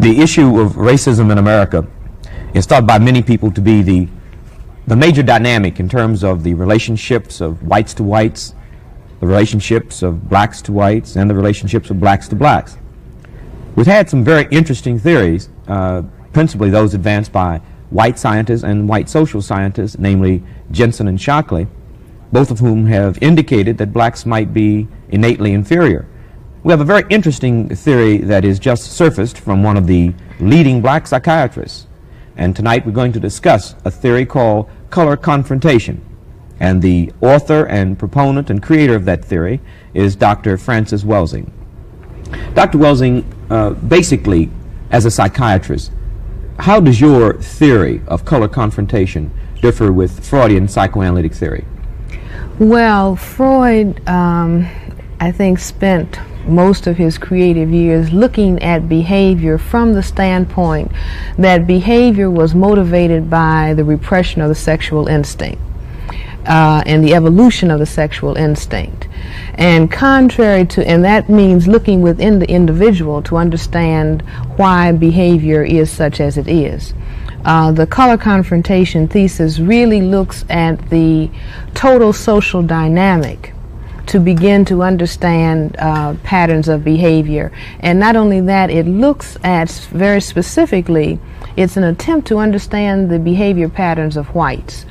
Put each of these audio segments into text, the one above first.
The issue of racism in America is thought by many people to be the major dynamic in terms of the relationships of whites to whites, the relationships of blacks to whites, and the relationships of blacks to blacks. We've had some very interesting theories, principally those advanced by white scientists and white social scientists, namely Jensen and Shockley, both of whom have indicated that blacks might be innately inferior. We have a very interesting theory that is just surfaced from one of the leading black psychiatrists. And tonight we're going to discuss a theory called color confrontation. And the author and proponent and creator of that theory is Dr. Frances Welsing. Dr. Welsing, basically, as a psychiatrist, how does your theory of color confrontation differ with Freudian psychoanalytic theory? Well, Freud, I think, spent most of his creative years looking at behavior from the standpoint that behavior was motivated by the repression of the sexual instinct and the evolution of the sexual instinct. And contrary to, and that means looking within the individual to understand why behavior is such as it is. The color confrontation thesis really looks at the total social dynamic to begin to understand patterns of behavior. And not only that, it looks at very specifically, it's an attempt to understand the behavior patterns of whites.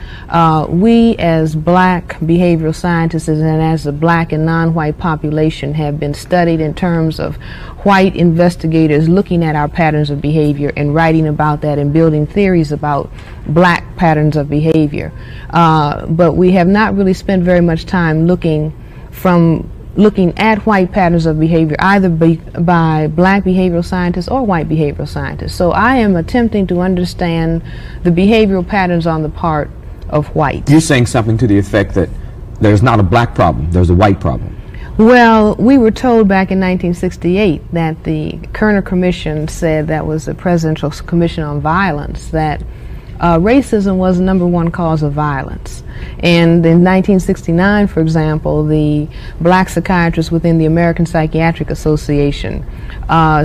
We as black behavioral scientists and as the black and non-white population have been studied in terms of white investigators looking at our patterns of behavior and writing about that and building theories about black patterns of behavior. But we have not really spent very much time looking at white patterns of behavior, either by black behavioral scientists or white behavioral scientists. So I am attempting to understand the behavioral patterns on the part of whites. You're saying something to the effect that there's not a black problem, there's a white problem. Well, we were told back in 1968 that the Kerner Commission said, that was the Presidential Commission on Violence, that racism was the #1 cause of violence. And in 1969, for example, the black psychiatrists within the American Psychiatric Association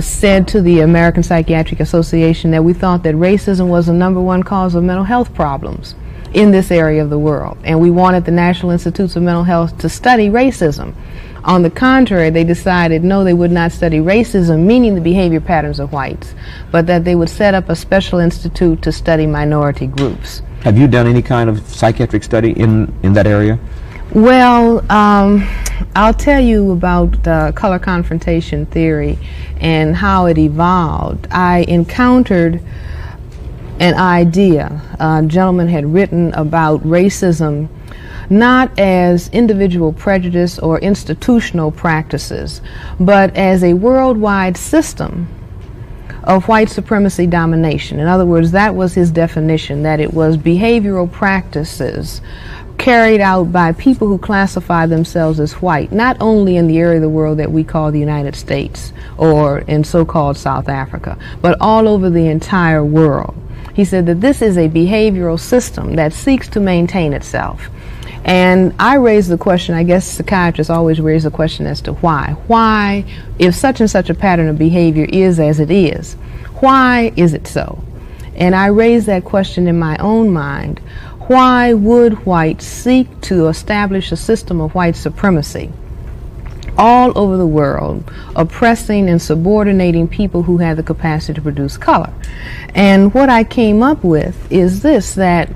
said to the American Psychiatric Association that we thought that racism was the #1 cause of mental health problems in this area of the world. And we wanted the National Institutes of Mental Health to study racism. On the contrary, they decided no, they would not study racism, meaning the behavior patterns of whites, but that they would set up a special institute to study minority groups. Have you done any kind of psychiatric study in that area? Well, I'll tell you about color confrontation theory and how it evolved. I encountered an idea. A gentleman had written about racism not as individual prejudice or institutional practices, but as a worldwide system of white supremacy domination. In other words, that was his definition, that it was behavioral practices carried out by people who classify themselves as white, not only in the area of the world that we call the United States or in so-called South Africa, but all over the entire world. He said that this is a behavioral system that seeks to maintain itself. And I raised the question, I guess psychiatrists always raise the question as to why. Why, if such and such a pattern of behavior is as it is, why is it so? And I raised that question in my own mind. Why would whites seek to establish a system of white supremacy all over the world, oppressing and subordinating people who have the capacity to produce color? And what I came up with is this, that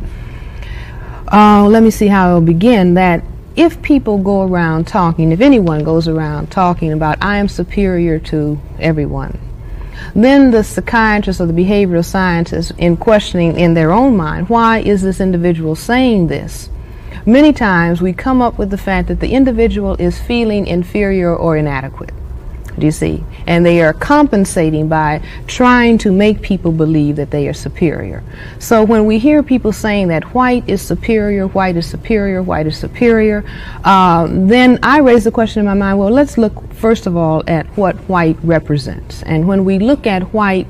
let me see how I'll begin, that if people go around talking, if anyone goes around talking about I am superior to everyone, then the psychiatrists or the behavioral scientists, in questioning in their own mind, why is this individual saying this? Many times we come up with the fact that the individual is feeling inferior or inadequate. Do you see? And they are compensating by trying to make people believe that they are superior. So when we hear people saying that white is superior, white is superior, white is superior, then I raise the question in my mind, well, let's look first of all at what white represents. And when we look at white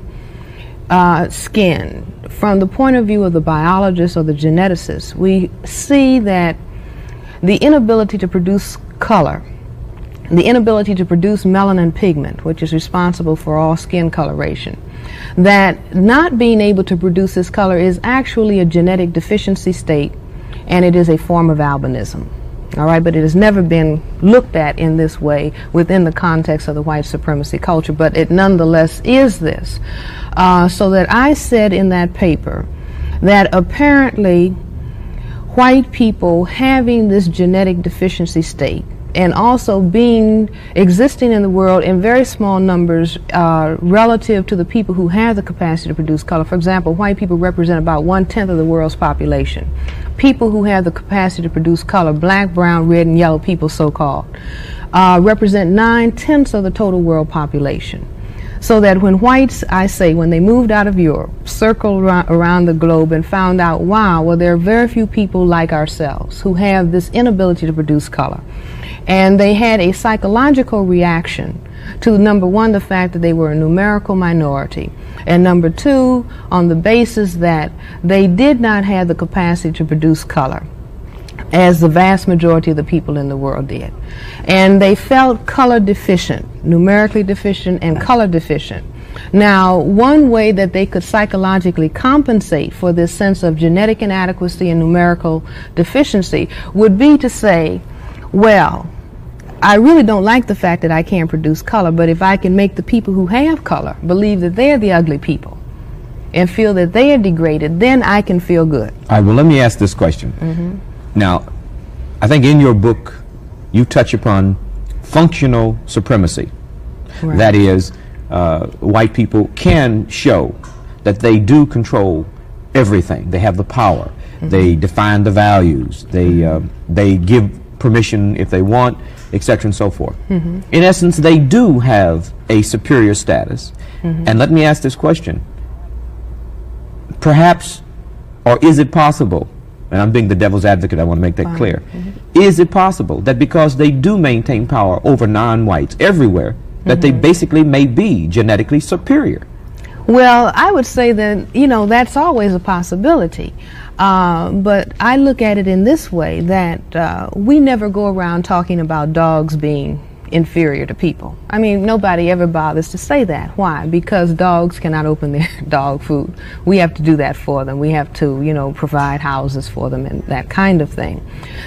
skin from the point of view of the biologist or the geneticist, we see that the inability to produce color the inability to produce melanin pigment, which is responsible for all skin coloration, that not being able to produce this color is actually a genetic deficiency state, and it is a form of albinism. All right, but it has never been looked at in this way within the context of the white supremacy culture, but it nonetheless is this. So that I said in that paper that apparently white people having this genetic deficiency state and also existing in the world in very small numbers relative to the people who have the capacity to produce color. For example, white people represent about 1/10 of the world's population. People who have the capacity to produce color, black, brown, red, and yellow people so-called, represent 9/10 of the total world population. So that when whites, I say, when they moved out of Europe, circled around the globe and found out, wow, well, there are very few people like ourselves who have this inability to produce color. And they had a psychological reaction to, number one, the fact that they were a numerical minority, and number two, on the basis that they did not have the capacity to produce color, as the vast majority of the people in the world did. And they felt color deficient, numerically deficient and color deficient. Now, one way that they could psychologically compensate for this sense of genetic inadequacy and numerical deficiency would be to say, well, I really don't like the fact that I can't produce color, but if I can make the people who have color believe that they're the ugly people and feel that they are degraded, then I can feel good. All right, well, let me ask this question. Now, I think in your book, you touch upon functional supremacy. Right. That is, white people can show that they do control everything. They have the power. They define the values. They give permission if they want, etc. and so forth. In essence, they do have a superior status. And let me ask this question. Perhaps, or is it possible, and I'm being the devil's advocate, I want to make that clear, is it possible that because they do maintain power over non-whites everywhere, that they basically may be genetically superior? Well, I would say that, you know, that's always a possibility. But I look at it in this way, that we never go around talking about dogs being inferior to people. I mean, nobody ever bothers to say that. Why? Because dogs cannot open their dog food. We have to do that for them. We have to, you know, provide houses for them and that kind of thing.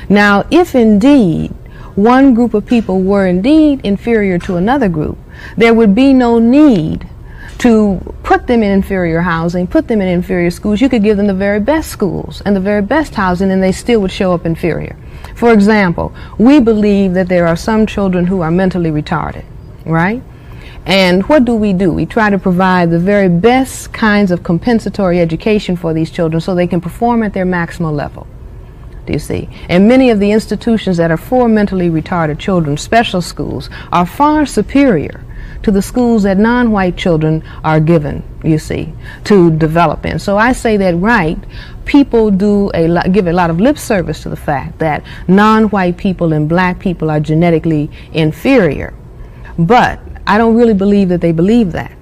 Now, if indeed one group of people were indeed inferior to another group, there would be no need to put them in inferior housing, put them in inferior schools. You could give them the very best schools and the very best housing, and they still would show up inferior. For example, we believe that there are some children who are mentally retarded, right? And what do? We try to provide the very best kinds of compensatory education for these children so they can perform at their maximal level. Do you see? And many of the institutions that are for mentally retarded children, special schools, are far superior to the schools that non-white children are given, you see, to develop in. So I say that, right, people give a lot of lip service to the fact that non-white people and black people are genetically inferior. But I don't really believe that they believe that.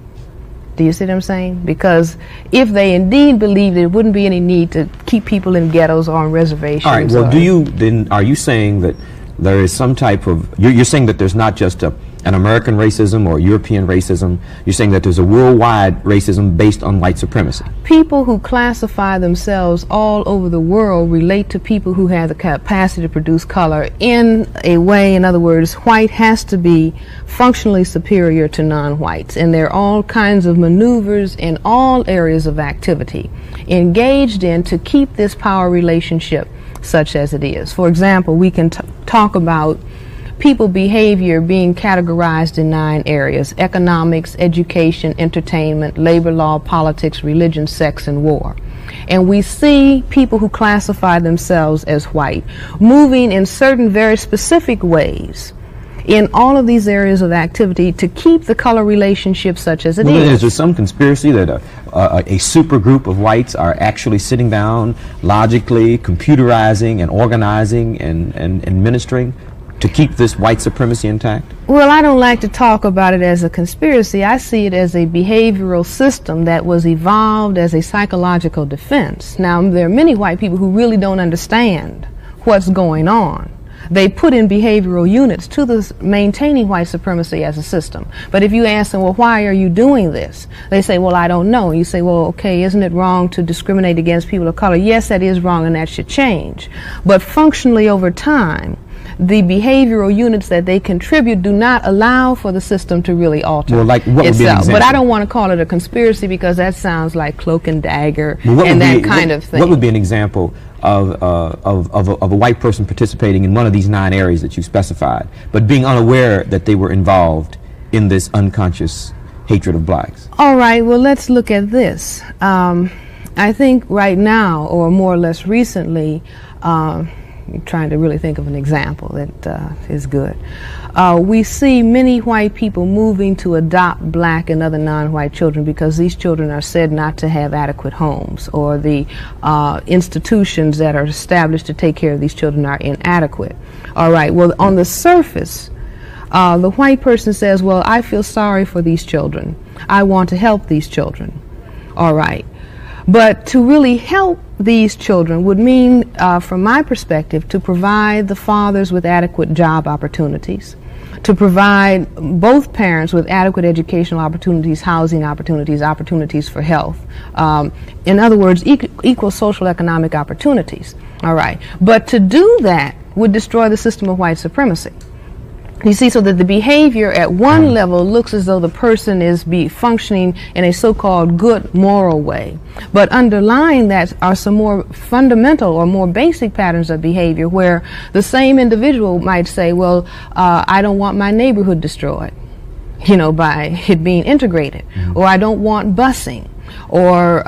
Do you see what I'm saying? Because if they indeed believed it, there wouldn't be any need to keep people in ghettos or on reservations. All right, well, are you saying that there is some type of, you're saying that there's not just an American racism or European racism, you're saying that there's a worldwide racism based on white supremacy? People who classify themselves all over the world relate to people who have the capacity to produce color in a way, in other words, white has to be functionally superior to non-whites, and there are all kinds of maneuvers in all areas of activity engaged in to keep this power relationship such as it is. For example, we can talk about people behavior being categorized in 9 areas: economics, education, entertainment, labor law, politics, religion, sex, and war. And we see people who classify themselves as white moving in certain very specific ways in all of these areas of activity to keep the color relationship such as it is. Is there some conspiracy that a super group of whites are actually sitting down logically, computerizing and organizing and administering to keep this white supremacy intact? Well, I don't like to talk about it as a conspiracy. I see it as a behavioral system that was evolved as a psychological defense. Now, there are many white people who really don't understand what's going on. they put in behavioral units to maintaining white supremacy as a system. But if you ask them, well, why are you doing this? They say, well, I don't know. You say, well, okay, isn't it wrong to discriminate against people of color? Yes, that is wrong, and that should change. But functionally over time, the behavioral units that they contribute do not allow for the system to really alter Well, like, what would be an itself. But example? I don't want to call it a conspiracy because that sounds like cloak and dagger Well, what and would that be- kind what- of thing. What would be an example of a white person participating in one of these 9 areas that you specified, but being unaware that they were involved in this unconscious hatred of blacks? All right, well, let's look at this. I think right now, or more or less recently, trying to really think of an example that is good. We see many white people moving to adopt black and other non-white children because these children are said not to have adequate homes, or the institutions that are established to take care of these children are inadequate. All right, well, on the surface, the white person says, well, I feel sorry for these children. I want to help these children. All right. But to really help these children would mean, from my perspective, to provide the fathers with adequate job opportunities, to provide both parents with adequate educational opportunities, housing opportunities, opportunities for health. In other words, equal social economic opportunities. All right. But to do that would destroy the system of white supremacy. You see, so that the behavior at one level looks as though the person is functioning in a so-called good moral way. But underlying that are some more fundamental or more basic patterns of behavior where the same individual might say, well, I don't want my neighborhood destroyed, by it being integrated, or I don't want busing. Or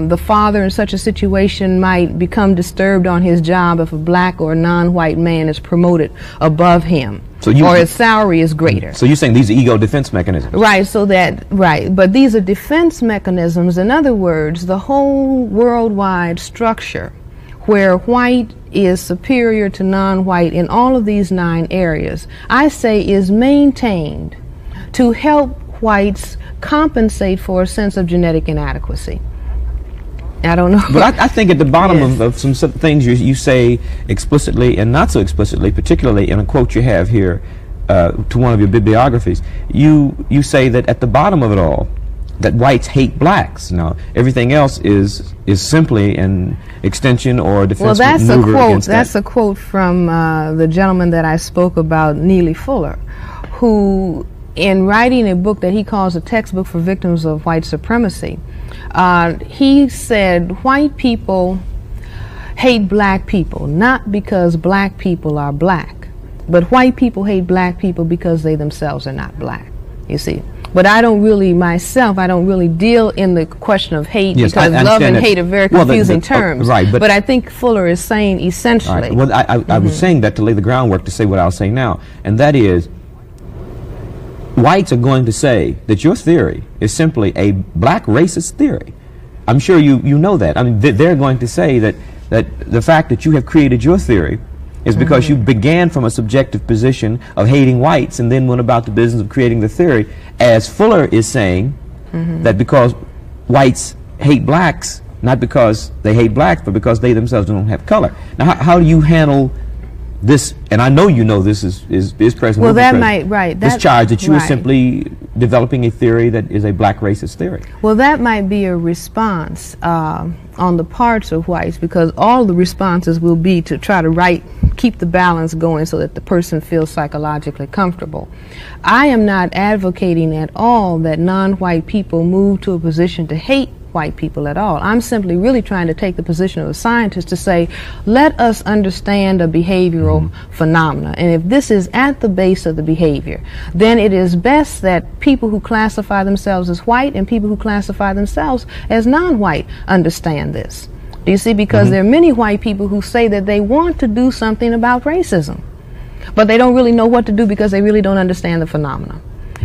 the father in such a situation might become disturbed on his job if a black or non-white man is promoted above him, or his salary is greater. So you're saying these are ego defense mechanisms? Right, but these are defense mechanisms. In other words, the whole worldwide structure where white is superior to non-white in all of these 9 areas, I say is maintained to help whites compensate for a sense of genetic inadequacy. I don't know. But I think at the bottom Yes. of some things you say explicitly and not so explicitly, particularly in a quote you have here to one of your bibliographies, you say that at the bottom of it all, that whites hate blacks. Now, everything else is simply an extension or a defense Well, maneuver against that's that. a quote from the gentleman that I spoke about, Neely Fuller, who, in writing a book that he calls a textbook for victims of white supremacy, he said white people hate black people not because black people are black, but white people hate black people because they themselves are not black, you see. But I don't really deal in the question of hate, Yes, because I love and understand hate that. are very Well, confusing terms. right, but I think Fuller is saying essentially. All right. Well, I was saying that to lay the groundwork to say what I'll say now, and that is, whites are going to say that your theory is simply a black racist theory. I'm sure you know that. I mean, they're going to say that the fact that you have created your theory is because you began from a subjective position of hating whites and then went about the business of creating the theory, as Fuller is saying that because whites hate blacks, not because they hate blacks, but because they themselves don't have color. Now, how do you handle this? And I know you know this is present. Well, that present, might, right. This charge that you are right. simply developing a theory that is a black racist theory. Well, that might be a response on the parts of whites, because all the responses will be to try to keep the balance going so that the person feels psychologically comfortable. I am not advocating at all that non-white people move to a position to hate white people at all. I'm simply really trying to take the position of a scientist to say, let us understand a behavioral phenomena, and if this is at the base of the behavior, then it is best that people who classify themselves as white and people who classify themselves as non-white understand this. Do you see? Because there are many white people who say that they want to do something about racism, but they don't really know what to do because they really don't understand the phenomena.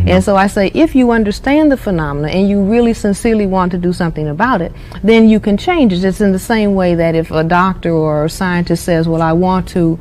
And so I say, if you understand the phenomena and you really sincerely want to do something about it, then you can change it. It's in the same way that if a doctor or a scientist says, well, I want to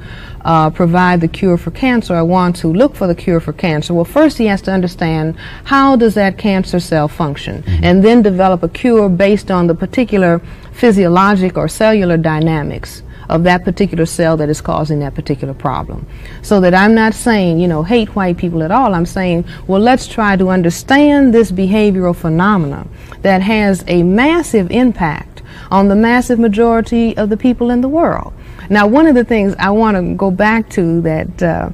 provide the cure for cancer, I want to look for the cure for cancer. Well, first he has to understand how does that cancer cell function, and then develop a cure based on the particular physiologic or cellular dynamics of that particular cell that is causing that particular problem. So that I'm not saying, you know, hate white people at all. I'm saying, well, let's try to understand this behavioral phenomena that has a massive impact on the massive majority of the people in the world. Now, one of the things I want to go back to that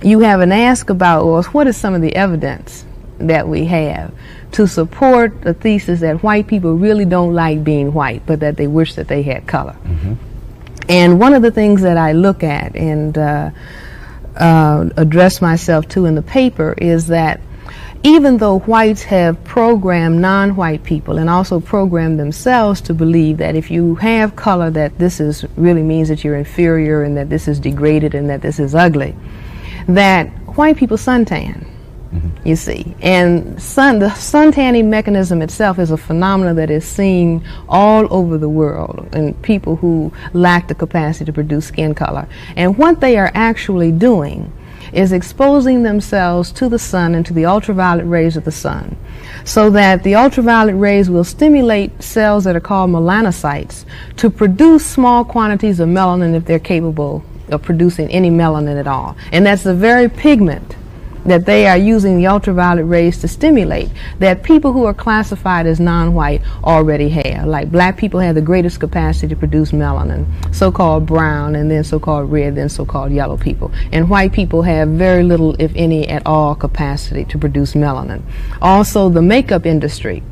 you haven't asked about was, what is some of the evidence that we have to support the thesis that white people really don't like being white, but that they wish that they had color. Mm-hmm. And one of the things that I look at and address myself to in the paper is that even though whites have programmed non-white people and also programmed themselves to believe that if you have color, that this is really means that you're inferior and that this is degraded and that this is ugly, that white people suntan. You see, and the suntanning mechanism itself is a phenomenon that is seen all over the world in people who lack the capacity to produce skin color. And what they are actually doing is exposing themselves to the sun and to the ultraviolet rays of the sun, so that the ultraviolet rays will stimulate cells that are called melanocytes to produce small quantities of melanin if they're capable of producing any melanin at all. And that's the very pigment that they are using the ultraviolet rays to stimulate that people who are classified as non-white already have. Like black people have the greatest capacity to produce melanin, so-called brown, and then so-called red, then so-called yellow people. And white people have very little, if any at all, capacity to produce melanin. Also, the makeup industry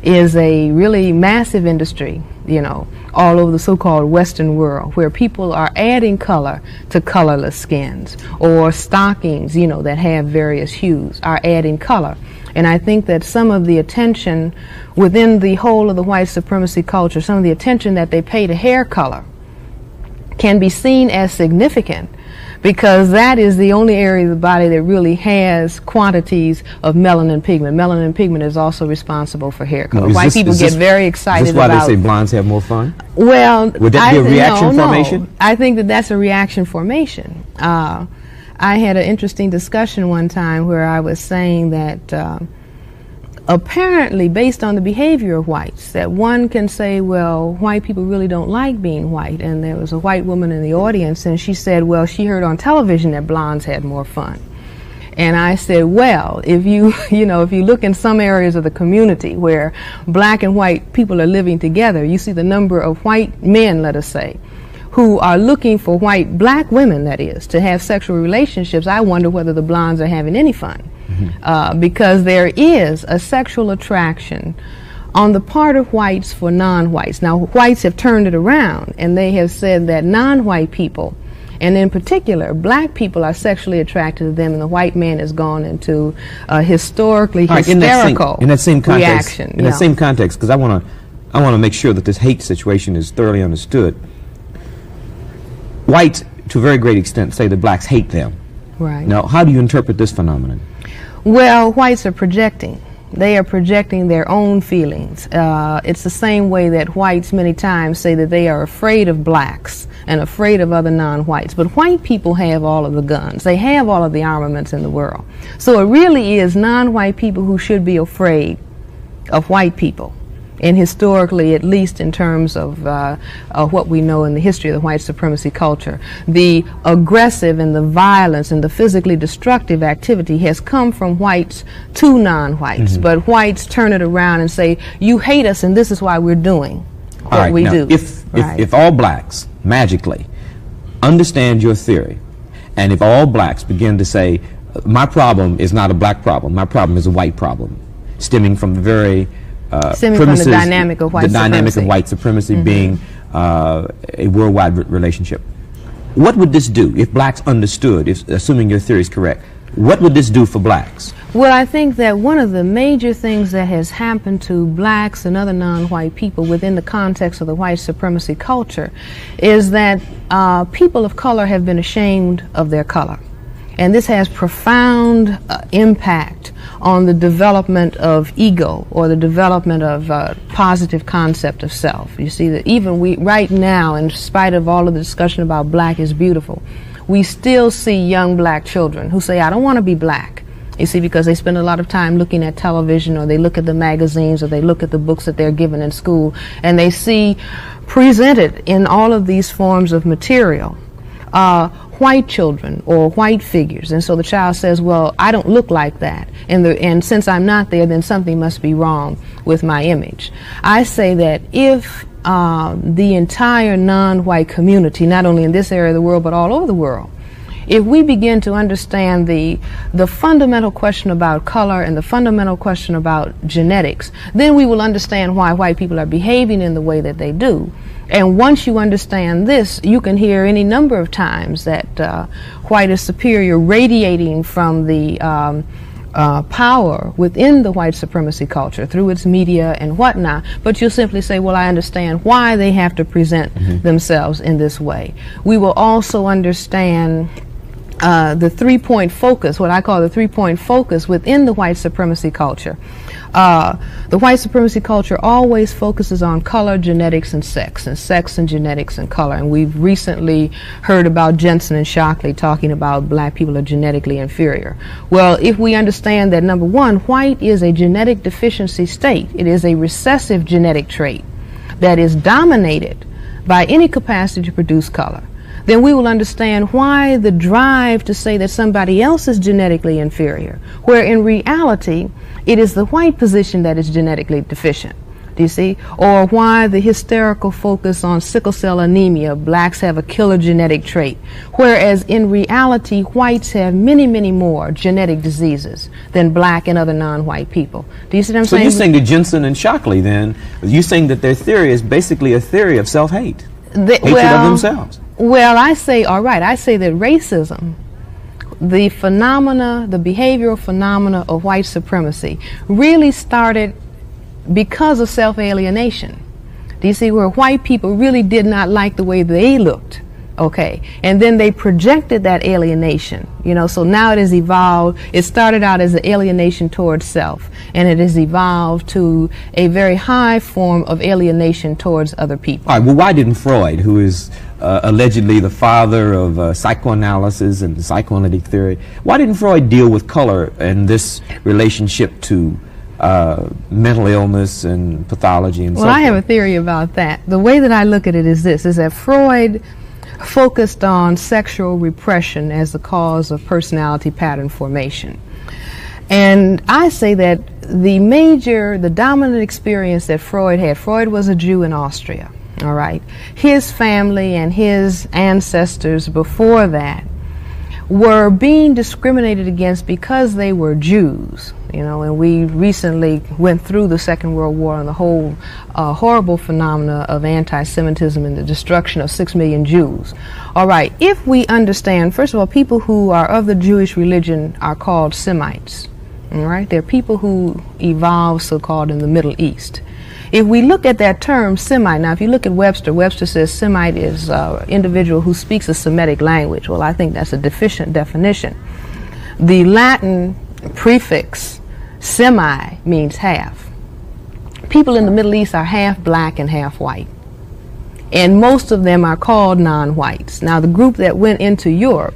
is a really massive industry, you know, all over the so-called Western world, where people are adding color to colorless skins, or stockings, you know, that have various hues are adding color. And I think that some of the attention within the whole of the white supremacy culture, some of the attention that they pay to hair color can be seen as significant, because that is the only area of the body that really has quantities of melanin pigment. Melanin pigment is also responsible for hair color. White people get very excited about... Is this why they say blondes have more fun? Well, would that be a reaction formation? No. I think that that's a reaction formation. I had an interesting discussion one time where I was saying that apparently, based on the behavior of whites, that one can say, well, white people really don't like being white. And there was a white woman in the audience, and she said, well, she heard on television that blondes had more fun. And I said, well, if you, if you look in some areas of the community where black and white people are living together, you see the number of white men, let us say, who are looking for white black women, that is, to have sexual relationships. I wonder whether the blondes are having any fun. Because there is a sexual attraction on the part of whites for non-whites. Now, whites have turned it around, and they have said that non-white people, and in particular black people, are sexually attracted to them, and the white man has gone into a historically hysterical in that same context, reaction. In that same context, because I want to make sure that this hate situation is thoroughly understood. Whites, to a very great extent, say that blacks hate them. Right. Now, how do you interpret this phenomenon? Well, whites are projecting. They are projecting their own feelings. It's the same way that whites many times say that they are afraid of blacks and afraid of other non-whites. But white people have all of the guns. They have all of the armaments in the world. So it really is non-white people who should be afraid of white people. And historically, at least in terms of what we know in the history of the white supremacy culture, the aggressive and the violence and the physically destructive activity has come from whites to non-whites. But whites turn it around and say, you hate us and this is why we're doing what we do. If all blacks magically understand your theory, and if all blacks begin to say, my problem is not a black problem, my problem is a white problem, stemming from the very stemming from the dynamic of white supremacy. The dynamic of white supremacy being a worldwide relationship. What would this do if blacks understood, assuming your theory is correct, what would this do for blacks? Well, I think that one of the major things that has happened to blacks and other non-white people within the context of the white supremacy culture is that people of color have been ashamed of their color. And this has profound impact on the development of ego, or the development of positive concept of self. You see that even right now, in spite of all of the discussion about black is beautiful, we still see young black children who say, I don't want to be black. You see, because they spend a lot of time looking at television, or they look at the magazines, or they look at the books that they're given in school, and they see presented in all of these forms of material white children or white figures. And so the child says, well, I don't look like that. And since I'm not there, then something must be wrong with my image. I say that if the entire non-white community, not only in this area of the world, but all over the world, if we begin to understand the fundamental question about color and the fundamental question about genetics, then we will understand why white people are behaving in the way that they do. And once you understand this, you can hear any number of times that white is superior radiating from the power within the white supremacy culture through its media and whatnot, but you'll simply say, well, I understand why they have to present themselves in this way. We will also understand the three-point focus, what I call the three-point focus within the white supremacy culture. The white supremacy culture always focuses on color, genetics, and sex and genetics and color. And we've recently heard about Jensen and Shockley talking about black people are genetically inferior. Well, if we understand that, number one, white is a genetic deficiency state. It is a recessive genetic trait that is dominated by any capacity to produce color, then we will understand why the drive to say that somebody else is genetically inferior, where in reality it is the white position that is genetically deficient. Do you see? Or why the hysterical focus on sickle cell anemia, blacks have a killer genetic trait, whereas in reality whites have many, many more genetic diseases than black and other non-white people. Do you see what I'm saying? So you're saying that Jensen and Shockley, then, you're saying that their theory is basically a theory of self-hate, hatred of themselves. Well, I say, all right, I say that racism, the phenomena, the behavioral phenomena of white supremacy really started because of self-alienation. Do you see, where white people really did not like the way they looked, okay, and then they projected that alienation, you know, so now it has evolved. It started out as an alienation towards self, and it has evolved to a very high form of alienation towards other people. All right, well, why didn't Freud, who is allegedly the father of psychoanalysis and psychoanalytic theory, why didn't Freud deal with color and this relationship to mental illness and pathology and so forth? Well, I have a theory about that. The way that I look at it is this, is that Freud focused on sexual repression as the cause of personality pattern formation. And I say that the dominant experience that Freud had, Freud was a Jew in Austria, all right? His family and his ancestors before that were being discriminated against because they were Jews, you know, and we recently went through the Second World War and the whole horrible phenomena of anti-Semitism and the destruction of 6 million Jews. All right, if we understand, first of all, people who are of the Jewish religion are called Semites, all right? They're people who evolved, so-called, in the Middle East. If we look at that term, Semite, now if you look at Webster, Webster says Semite is an individual who speaks a Semitic language. Well, I think that's a deficient definition. The Latin prefix semi means half. People in the Middle East are half black and half white, and most of them are called non-whites. Now, the group that went into Europe,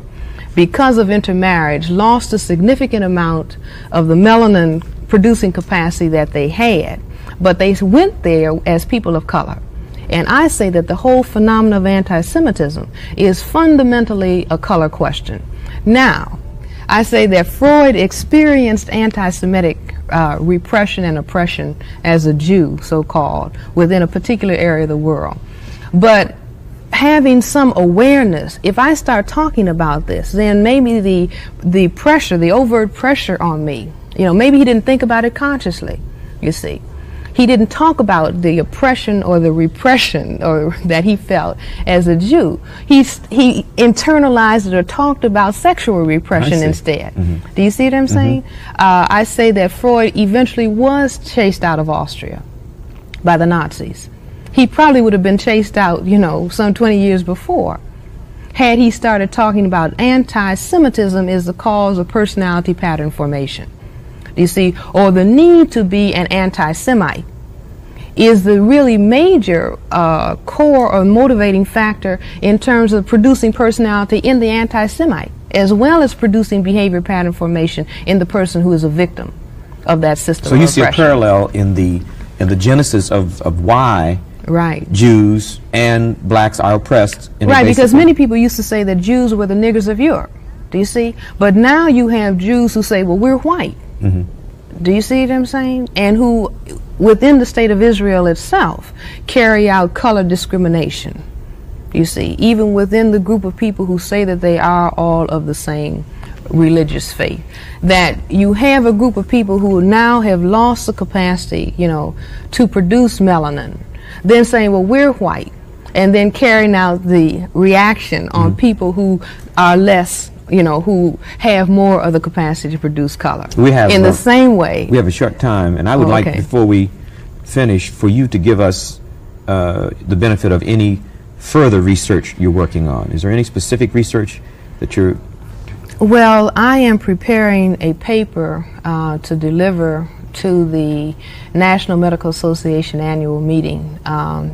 because of intermarriage, lost a significant amount of the melanin producing capacity that they had, but they went there as people of color. And I say that the whole phenomenon of anti-Semitism is fundamentally a color question. Now, I say that Freud experienced anti-Semitic repression and oppression as a Jew, so-called, within a particular area of the world. But having some awareness, if I start talking about this, then maybe the pressure, the overt pressure on me, you know, maybe he didn't think about it consciously, you see. He didn't talk about the oppression or the repression or that he felt as a Jew. He internalized it or talked about sexual repression instead. Mm-hmm. Do you see what I'm saying? I say that Freud eventually was chased out of Austria by the Nazis. He probably would have been chased out, you know, some 20 years before, had he started talking about anti-Semitism is the cause of personality pattern formation. You see, or the need to be an anti-Semite is the really major core or motivating factor in terms of producing personality in the anti-Semite. as well as producing behavior pattern formation in the person who is a victim of that system. So of you see a oppression. parallel in the genesis of why Right. Jews and blacks are oppressed. In a Right, because basic- many people used to say that Jews were the niggers of Europe. Do you see? But now you have Jews who say, well, we're white. Do you see what I'm saying? And who, within the state of Israel itself, carry out color discrimination. You see, even within the group of people who say that they are all of the same religious faith, that you have a group of people who now have lost the capacity, you know, to produce melanin, then saying, well, we're white, and then carrying out the reaction on people who are less, you know, who have more of the capacity to produce color. We have, in the same way. We have a short time, and I would like, okay. before we finish, for you to give us the benefit of any further research you're working on. Is there any specific research that you're... Well, I am preparing a paper to deliver to the National Medical Association annual meeting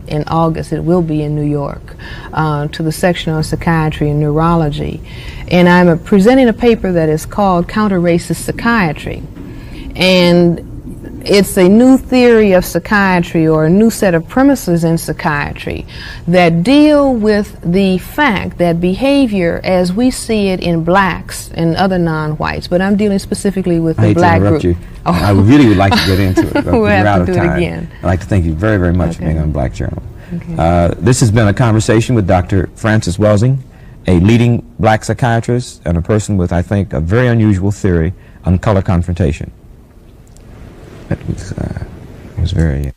in August. It will be in New York, to the section on psychiatry and neurology. And I'm presenting a paper that is called Counter-Racist Psychiatry. And it's a new theory of psychiatry, or a new set of premises in psychiatry, that deal with the fact that behavior as we see it in blacks and other non-whites, but I'm dealing specifically with the black I hate to group. interrupt you. I really would like to get into it, but We'll we're have out to of do it time. again. I'd like to thank you very, very much for Okay. being on Black Journal. Okay. This has been a conversation with Dr. Frances Welsing, a leading black psychiatrist and a person with, I think, a very unusual theory on color confrontation. It was very...